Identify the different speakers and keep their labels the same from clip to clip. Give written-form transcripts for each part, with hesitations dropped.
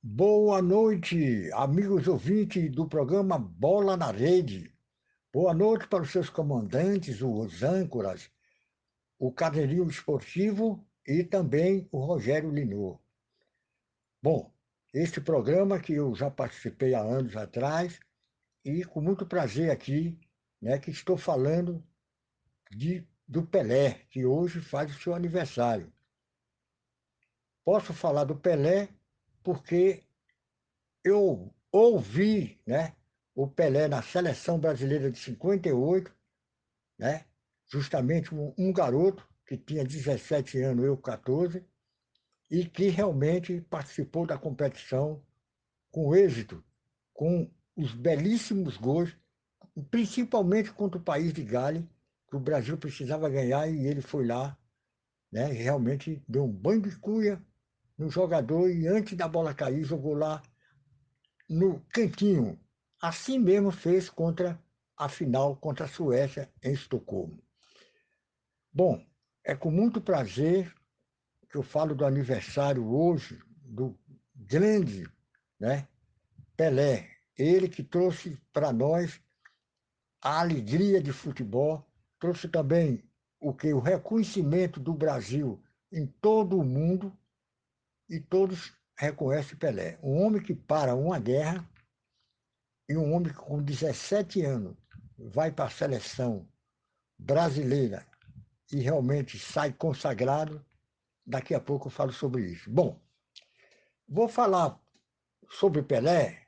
Speaker 1: Boa noite, amigos ouvintes do programa Bola na Rede. Boa noite para os seus comandantes, os âncoras, o Cadeirinho Esportivo e também o Rogério Linor. Bom, este programa que eu já participei há anos atrás e com muito prazer aqui, né, que estou falando do Pelé, que hoje faz o seu aniversário. Posso falar do Pelé porque eu ouvi, né, o Pelé na seleção brasileira de 58, né, justamente um garoto que tinha 17 anos, eu 14, e que realmente participou da competição com êxito, com os belíssimos gols, principalmente contra o país de Gales, que o Brasil precisava ganhar e ele foi lá, né, e realmente deu um banho de cuia no jogador e antes da bola cair, jogou lá no cantinho. Assim mesmo fez contra a final contra a Suécia em Estocolmo. Bom, é com muito prazer que eu falo do aniversário hoje do grande, né, Pelé. Ele que trouxe para nós a alegria de futebol, trouxe também o reconhecimento do Brasil em todo o mundo e todos reconhecem Pelé. Um homem que para uma guerra e um homem que com 17 anos vai para a seleção brasileira e realmente sai consagrado, daqui a pouco eu falo sobre isso. Bom, vou falar sobre Pelé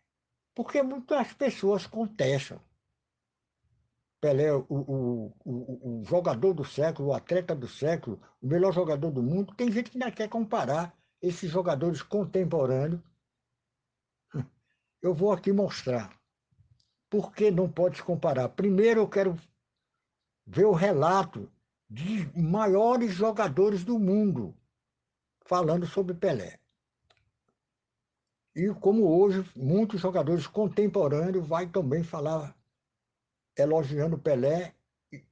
Speaker 1: porque muitas pessoas contestam. Pelé, o jogador do século, o atleta do século, o melhor jogador do mundo. Tem gente que ainda quer comparar esses jogadores contemporâneos. Eu vou aqui mostrar por que não pode se comparar. Primeiro, eu quero ver o relato de maiores jogadores do mundo falando sobre Pelé. E como hoje muitos jogadores contemporâneos vai também falar elogiando Pelé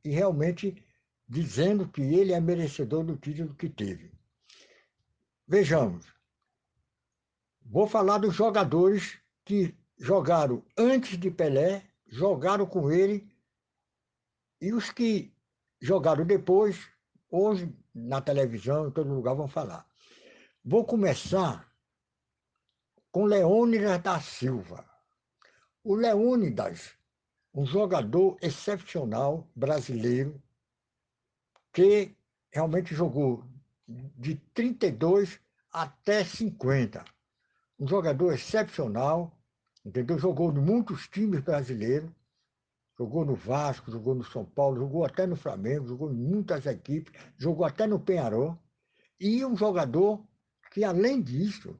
Speaker 1: e realmente dizendo que ele é merecedor do título que teve. Vejamos, vou falar dos jogadores que jogaram antes de Pelé, jogaram com ele e os que jogaram depois, hoje na televisão, em todo lugar vão falar. Vou começar com Leônidas da Silva. O Leônidas, um jogador excepcional brasileiro, que realmente jogou de 32 até 50. Um jogador excepcional, entendeu? Jogou em muitos times brasileiros, jogou no Vasco, jogou no São Paulo, jogou até no Flamengo, jogou em muitas equipes, jogou até no Penharol. E um jogador que, além disso,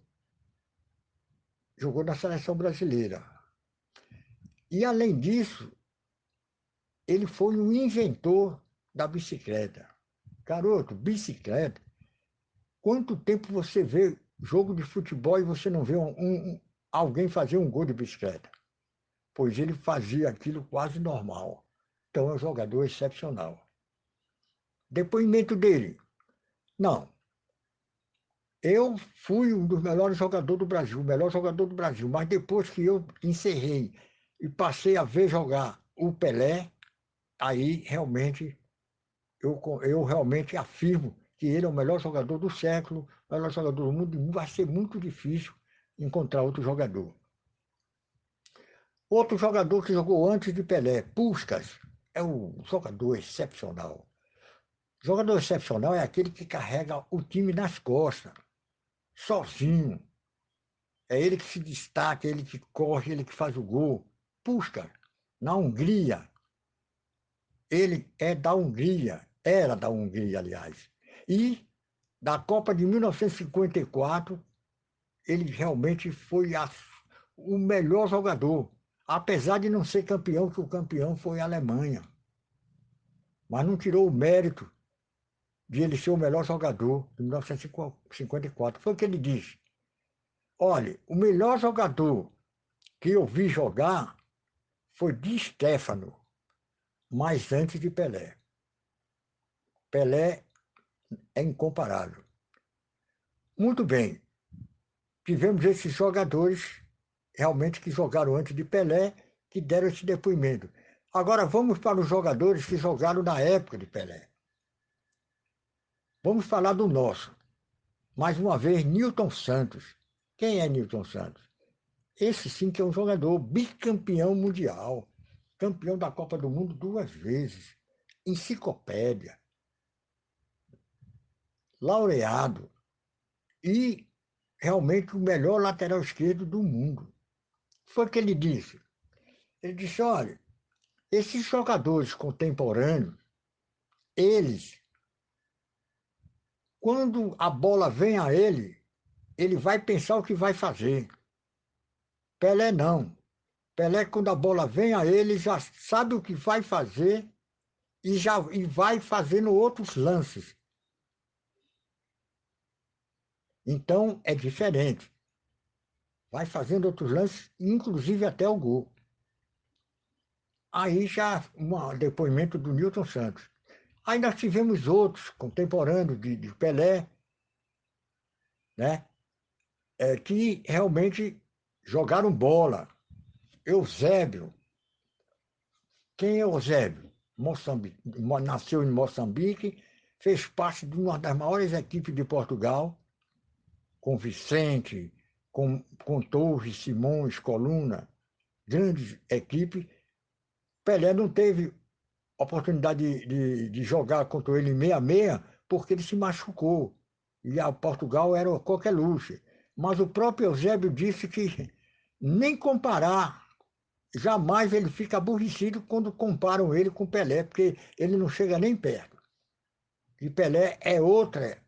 Speaker 1: jogou na seleção brasileira. E, além disso, ele foi um inventor da bicicleta. Garoto, bicicleta. Quanto tempo você vê jogo de futebol e você não vê alguém fazer um gol de bicicleta? Pois ele fazia aquilo quase normal. Então é um jogador excepcional. Depoimento dele. Não, eu fui um dos melhores jogadores do Brasil, o melhor jogador do Brasil, mas depois que eu encerrei e passei a ver jogar o Pelé, aí realmente eu realmente afirmo que ele é o melhor jogador do século, o melhor jogador do mundo, e vai ser muito difícil encontrar outro jogador. Outro jogador que jogou antes de Pelé, Puskás, é um jogador excepcional. Jogador excepcional é aquele que carrega o time nas costas, sozinho. É ele que se destaca, é ele que corre, é ele que faz o gol. Puskás, na Hungria, ele é da Hungria, era da Hungria, aliás. E da Copa de 1954, ele realmente foi o melhor jogador, apesar de não ser campeão, que o campeão foi a Alemanha. Mas não tirou o mérito de ele ser o melhor jogador de 1954. Foi o que ele disse. Olha, o melhor jogador que eu vi jogar foi Di Stéfano, mas antes de Pelé. Pelé é incomparável. Muito bem. tivemos esses jogadores realmente que jogaram antes de Pelé, que deram esse depoimento. Agora vamos para os jogadores que jogaram na época de Pelé. Vamos falar do nosso. Mais uma vez, Nilton Santos. Quem é Nilton Santos? Esse sim que é um jogador bicampeão mundial, campeão da Copa do Mundo 2 vezes, enciclopédia, laureado e realmente o melhor lateral esquerdo do mundo. Foi o que ele disse. Ele disse, olha, esses jogadores contemporâneos, eles, quando a bola vem a ele vai pensar o que vai fazer. Pelé não. Pelé, quando a bola vem a ele, já sabe o que vai fazer e vai fazendo outros lances. Então, é diferente. Vai fazendo outros lances, inclusive até o gol. Aí já um depoimento do Nilton Santos. Aí nós tivemos outros contemporâneos de Pelé, né? Que realmente jogaram bola. Eusébio. Quem é Eusébio? Moçambique, nasceu em Moçambique, fez parte de uma das maiores equipes de Portugal, com Vicente, com Torres, Simões, Coluna, grandes equipes. Pelé não teve oportunidade de jogar contra ele meia a meia, porque ele se machucou. E a Portugal era qualquer luxo. Mas o próprio Eusébio disse que nem comparar, jamais ele fica aborrecido quando comparam ele com Pelé, porque ele não chega nem perto. E Pelé é outra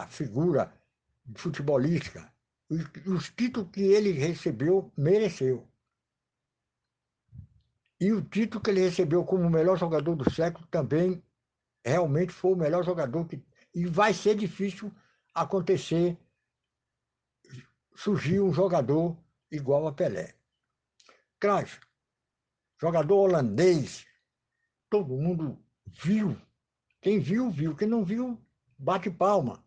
Speaker 1: figura futebolística. Os títulos que ele recebeu, mereceu. E o título que ele recebeu como o melhor jogador do século também realmente foi o melhor jogador que. E vai ser difícil acontecer, surgir um jogador igual a Pelé. Cruyff, jogador holandês, todo mundo viu. Quem viu, viu. Quem não viu, bate palma.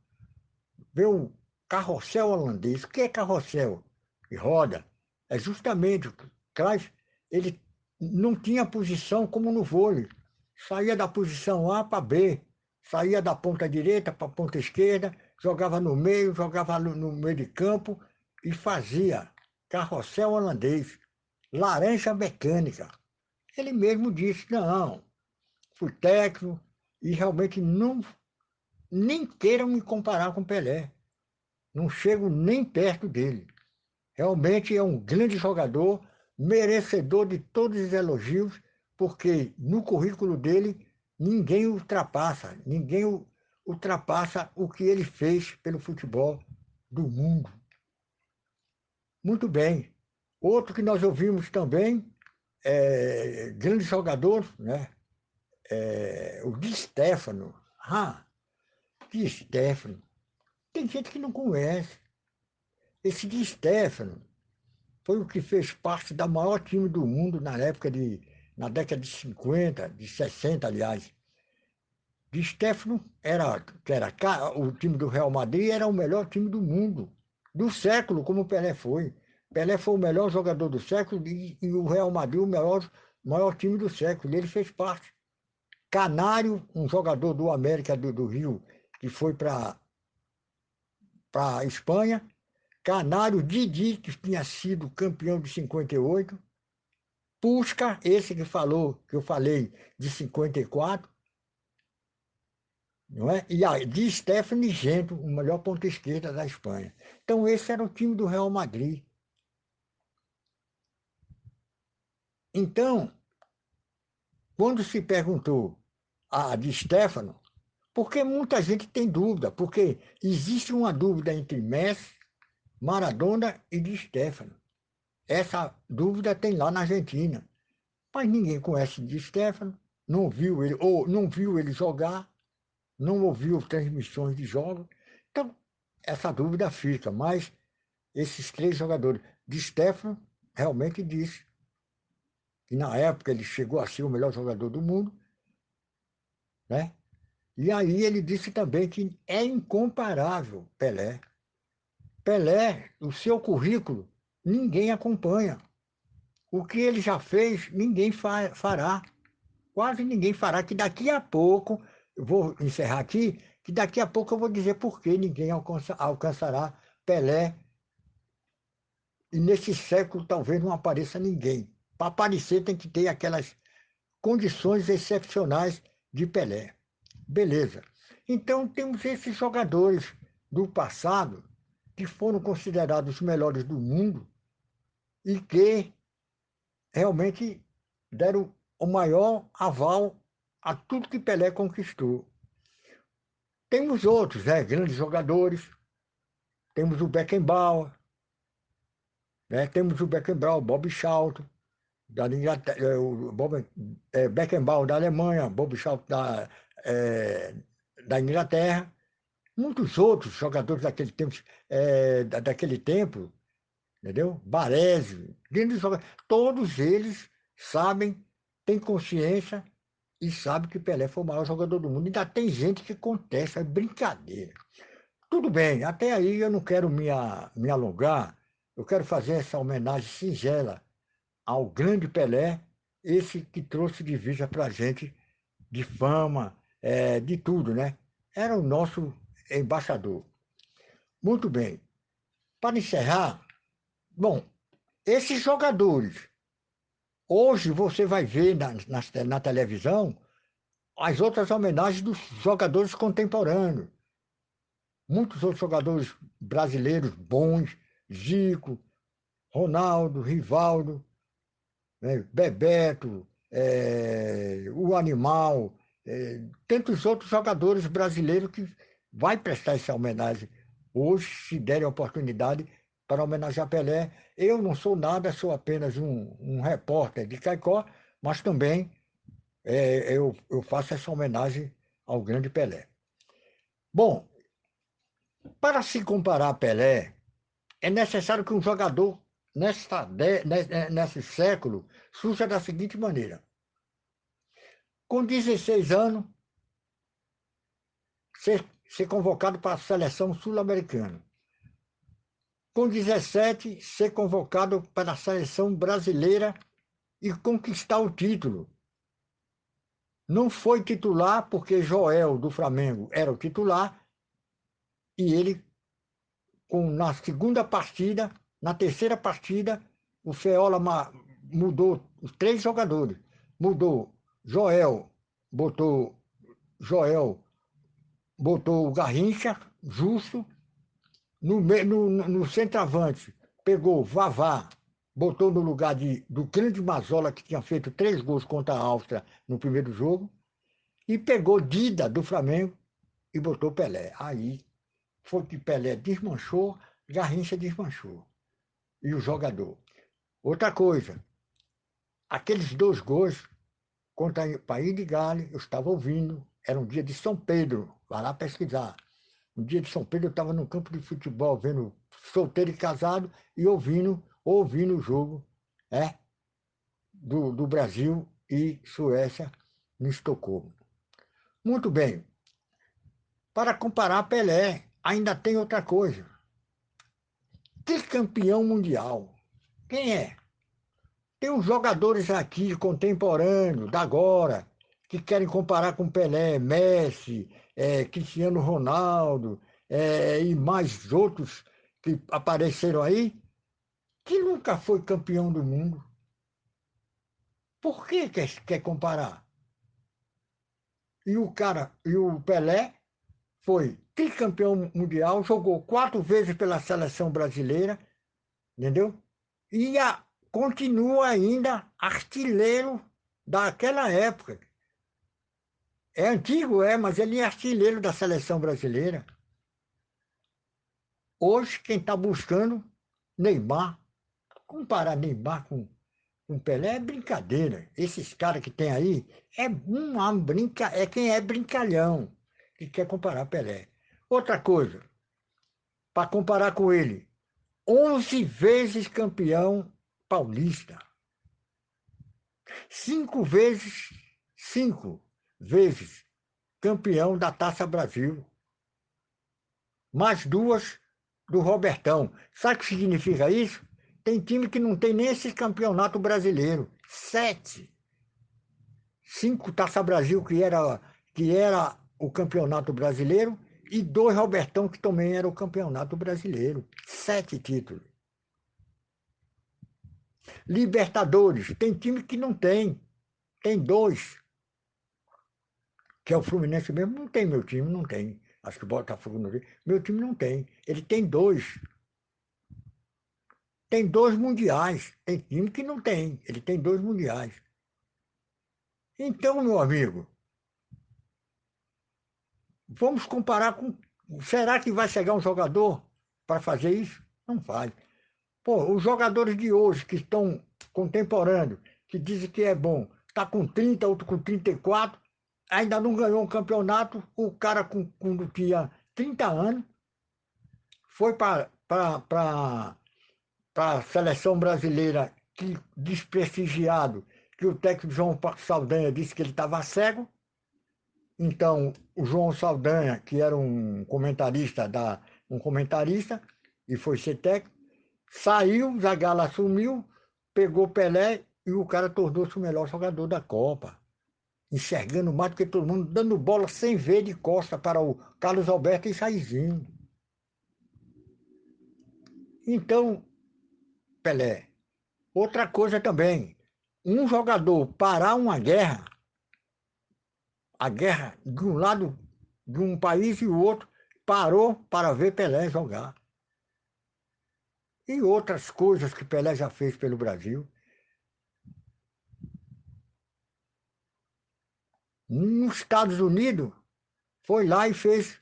Speaker 1: Vê o carrossel holandês. O que é carrossel? Que roda. É justamente o Cruyff, ele não tinha posição como no vôlei. Saía da posição A para B, saía da ponta direita para a ponta esquerda, jogava no meio, jogava no meio de campo e fazia carrossel holandês, laranja mecânica. Ele mesmo disse, não, fui técnico e realmente não, nem queiram me comparar com Pelé. Não chego nem perto dele. Realmente é um grande jogador, merecedor de todos os elogios, porque no currículo dele ninguém ultrapassa o que ele fez pelo futebol do mundo. Muito bem. Outro que nós ouvimos também, grande jogador, né? O Di Stefano. Di Stefano. Tem gente que não conhece. Esse Di Stefano foi o que fez parte da maior time do mundo na década de 50, de 60, aliás. Di Stefano o time do Real Madrid era o melhor time do mundo, do século, como o Pelé foi. Pelé foi o melhor jogador do século e o Real Madrid o maior time do século. E ele fez parte. Canário, um jogador do América do Rio, que foi para a Espanha. Canário Didi, que tinha sido campeão de 58. Puska, esse que eu falei, de 54, não é? E a Di Stefano Gento, o melhor ponta esquerda da Espanha. Então, esse era o time do Real Madrid. Então, quando se perguntou a Di Stefano, porque muita gente tem dúvida, porque existe uma dúvida entre Messi, Maradona e Di Stefano. Essa dúvida tem lá na Argentina. Mas ninguém conhece Di Stefano, não viu ele, ou não viu ele jogar, não ouviu transmissões de jogos. Então, essa dúvida fica, mas esses três jogadores, Di Stefano realmente disse que na época ele chegou a ser o melhor jogador do mundo, né? E aí ele disse também que é incomparável Pelé. Pelé, o seu currículo, ninguém acompanha. O que ele já fez, ninguém fará. Quase ninguém fará, que daqui a pouco, eu vou encerrar aqui, que daqui a pouco eu vou dizer por que ninguém alcançará Pelé, e nesse século talvez não apareça ninguém. Para aparecer tem que ter aquelas condições excepcionais de Pelé. Beleza. Então temos esses jogadores do passado que foram considerados os melhores do mundo e que realmente deram o maior aval a tudo que Pelé conquistou. Temos outros, né, grandes jogadores, temos o Beckenbauer, né, temos o Beckenbauer, Bob Charlton, da Inglaterra, Beckenbauer da Alemanha, Bob Charlton da Inglaterra, muitos outros jogadores daquele tempo, entendeu? Baresi, grandes jogadores, todos eles sabem, têm consciência e sabem que Pelé foi o maior jogador do mundo. Ainda tem gente que contesta, é brincadeira. Tudo bem, até aí eu não quero me alongar, eu quero fazer essa homenagem singela ao grande Pelé, esse que trouxe divisa para a gente de fama, de tudo, né? Era o nosso embaixador. Muito bem. Para encerrar, bom, esses jogadores, hoje você vai ver na televisão as outras homenagens dos jogadores contemporâneos. Muitos outros jogadores brasileiros bons, Zico, Ronaldo, Rivaldo, né, Bebeto, o Animal, tantos outros jogadores brasileiros que vai prestar essa homenagem hoje, se derem a oportunidade para homenagear Pelé. Eu não sou nada, sou apenas um repórter de Caicó, mas também eu faço essa homenagem ao grande Pelé. Bom, para se comparar a Pelé, é necessário que um jogador nesse século surja da seguinte maneira: com 16 anos, ser convocado para a seleção sul-americana. Com 17, ser convocado para a seleção brasileira e conquistar o título. Não foi titular porque Joel, do Flamengo, era o titular e ele, na segunda partida, na terceira partida, o Feola mudou os três jogadores. Mudou Joel, botou Joel, botou o Garrincha, Justo, no centroavante, pegou Vavá, botou no lugar do grande Mazola, que tinha feito 3 gols contra a Áustria no primeiro jogo, e pegou Dida, do Flamengo, e botou Pelé. Aí foi que Pelé desmanchou, Garrincha desmanchou. E o jogador. Outra coisa, aqueles 2 gols contra o País de Gales, eu estava ouvindo, era um dia de São Pedro, vai lá pesquisar. No dia de São Pedro, eu estava no campo de futebol, vendo solteiro e casado e ouvindo o jogo do Brasil e Suécia no Estocolmo. Muito bem. Para comparar Pelé, ainda tem outra coisa. Tricampeão mundial. Quem é? Tem uns jogadores aqui contemporâneos, da agora, que querem comparar com Pelé, Messi, Cristiano Ronaldo, e mais outros que apareceram aí, que nunca foi campeão do mundo. Por que quer comparar? E o Pelé foi tricampeão mundial, jogou 4 vezes pela seleção brasileira, entendeu? E continua ainda artilheiro daquela época. É antigo, mas ele é artilheiro da seleção brasileira. Hoje, quem está buscando Neymar, comparar Neymar com Pelé é brincadeira. Esses caras que tem aí é quem é brincalhão que quer comparar Pelé. Outra coisa, para comparar com ele, 11 vezes campeão paulista, 5 vezes campeão da Taça Brasil, mais 2 do Robertão. Sabe o que significa isso? Tem time que não tem nem esse campeonato brasileiro. 7. 5 Taça Brasil, que era o campeonato brasileiro, e 2 Robertão, que também era o campeonato brasileiro. 7 títulos. Libertadores, tem time que não tem. Tem 2, que é o Fluminense mesmo. Não tem meu time, não tem. Acho que o Botafogo não tem. Meu time não tem. Ele tem 2. Tem 2 mundiais. Tem time que não tem. Ele tem 2 mundiais. Então, meu amigo, vamos comparar com. Será que vai chegar um jogador para fazer isso? Não vai. Pô, os jogadores de hoje que estão contemporâneos, que dizem que é bom, está com 30, outro com 34, ainda não ganhou um campeonato. O cara, quando tinha 30 anos, foi para a seleção brasileira, que desprestigiado, que o técnico João Saldanha disse que ele estava cego. Então, o João Saldanha, que era um comentarista e foi ser técnico, saiu, Zagallo assumiu, pegou Pelé e o cara tornou-se o melhor jogador da Copa, enxergando mais do que todo mundo, dando bola sem ver de costa para o Carlos Alberto e Jairzinho. Então, Pelé. Outra coisa também, um jogador parar uma guerra, a guerra de um lado de um país e o outro, parou para ver Pelé jogar. E outras coisas que Pelé já fez pelo Brasil. Nos Estados Unidos, foi lá e fez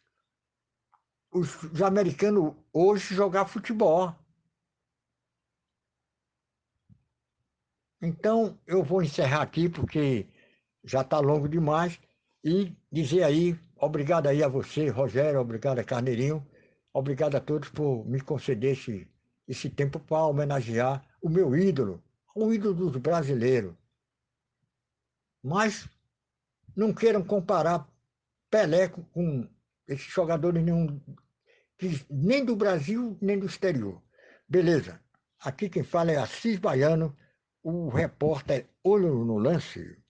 Speaker 1: os americanos hoje jogar futebol. Então, eu vou encerrar aqui, porque já está longo demais, e dizer aí, obrigado aí a você, Rogério, obrigado a Carneirinho, obrigado a todos por me conceder esse tempo para homenagear o meu ídolo, o ídolo dos brasileiros. Mas não queiram comparar Pelé com esses jogadores nenhum, nem do Brasil, nem do exterior. Beleza. Aqui quem fala é Assis Baiano, o repórter Olho no Lance.